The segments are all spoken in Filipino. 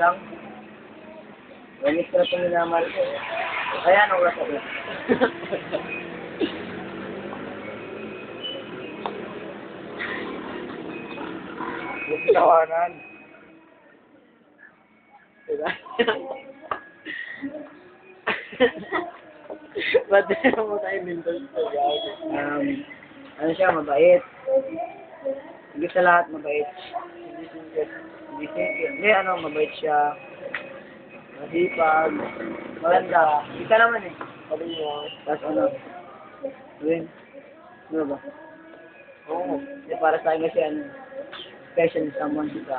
Lang. Manis na ito minamahal ko. Kaya anong oras ako? Buti tawanan. Ba't na mo tayo mintos sa gawin? Ano siya, mabait. Hindi sa lahat mabait. Hindi singkit. Hindi, mabait siya. Masipag. Maganda. Kita naman eh. Sabi niyo, Tapos Win. Ano ba? oo. Kasi para sa akin kasi special someone kita.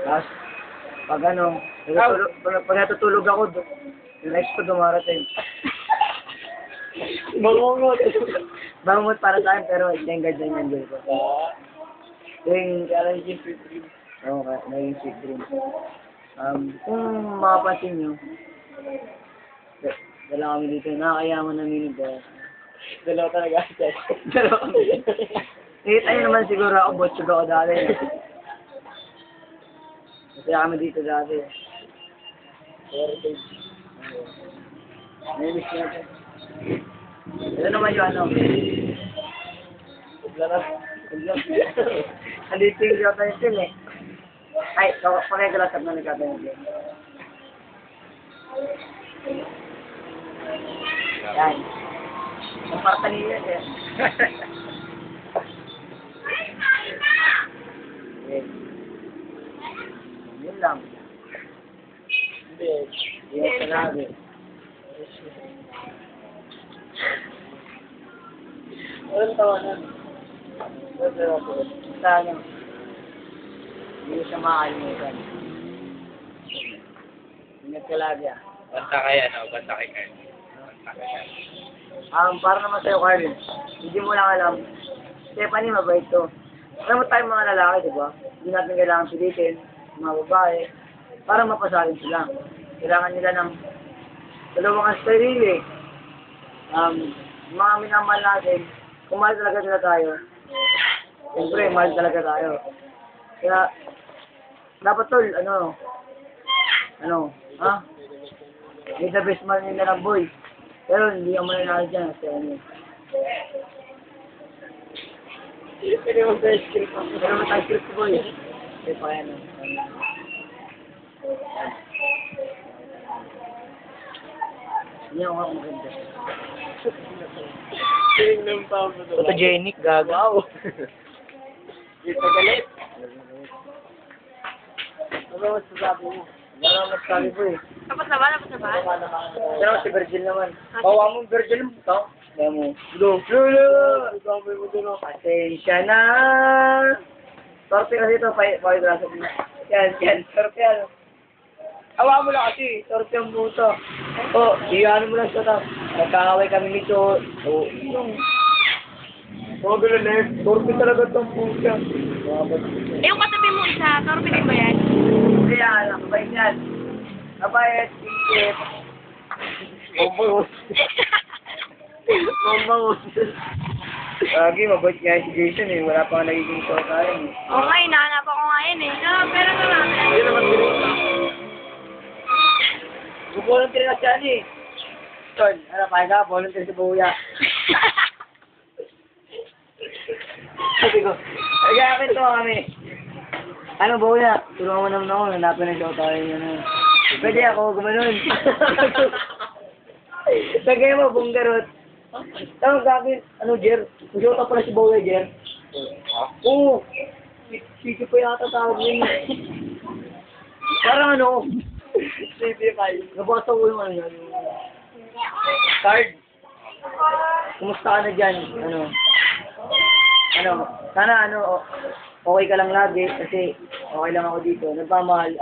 Tapos, pag pag natutulog ako, yung next ko dumarating. Bangungot. Bangungot para sa akin, pero enjoy din yung enjoy ko. Yung, Kaya yung sweet dream. oo, naging sweet dream. Kung makapansin nyo, dala kami dito, nakakayaman na minibus. Dalawa talaga. Dalawa kami. Nakita nyo naman siguro ako, botsog ako dati. Masaya kami dito dati. Heritage. Namiss natin. Ito naman yung Laras. Andito yung Jota yung eh. Ay, pakikalasap na nagkata yung film. Yan. Ang partanin yan eh. Okay. Yun lang. Hindi. Yung sinabi. Walang tawanan. Sana. Hindi ko siya makakalimutan. Ingat ka lagi ah. Basta kaya, no? Basta kay Carl. Basta kay Carl. Para naman sa'yo, Carl. Hindi mo lang alam. Stephanie, mabait to. Alam mo tayong mga lalaki, di ba? Hindi natin kailangan pilitin, mga babae, para mapasalin sila. Kailangan nila ng dalawang sarili. Mga minamahal natin, kung mahal talaga nila tayo, siyempre, mahal talaga tayo. Kaya, dapat tol, may the best man nila ng boy. Pero hindi ako mananalo dyan, kasi Pwede mo sa script. pero matang script ko boy. Kasi pa yan, Hindi ako maganda. Tingnan pa mo ito. Photogenic, gago. Wow. Hindi pa galit. Ano mas sasabi mo? Wala akong masasabi po eh. Tapos na ba? Pero si Virgil naman. Bawa mo Virgil mo. Ito. Kaya mo. Lolo! Sabi mo doon ako. Pasensya na. Torpe kasi ito. Pakigrasa mo. Yan. Torpe ano. Awa mo lang kasi. Torpe ang buto. O, iyan mo lang siya. Nagkakaway kami nito. O, yung. Mga gano'n eh. Torpe talaga itong puta. Eh, yung katabi mo isa, torpe din ba yan? Kaya, nakabait yan. Kabait, tingkip. Mambangos. Lagi, mabait nga si Jason eh. Wala pa nga nagiging tayo eh. Oo nga, hinahanap ako nga yan eh. Pero marami. Hindi naman direct. Volunteer na siya eh. Tol, kaya ka? Volunteer si Buya. Sabi ko, kaya to kami. Buya? Tulungan mo naman ako. Hanapin na siya tayo yun. Pwede ako, gumanon. Sagay mo, bunggarot. Tawag gagawin, Jer? Masyota pala si Buya, Jer. Oo. Sisi pa yata tawag yun. Parang CP5. nabasa ko yung yun. Card. Kumusta ka na dyan? Sana okay ka lang lagi kasi okay lang ako dito. Nagmamahal.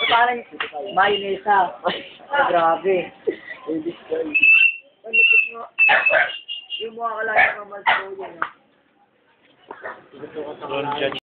Parang Maynesa. Grabe. Yung mga kalaya ng mahal sa ulo. Don't judge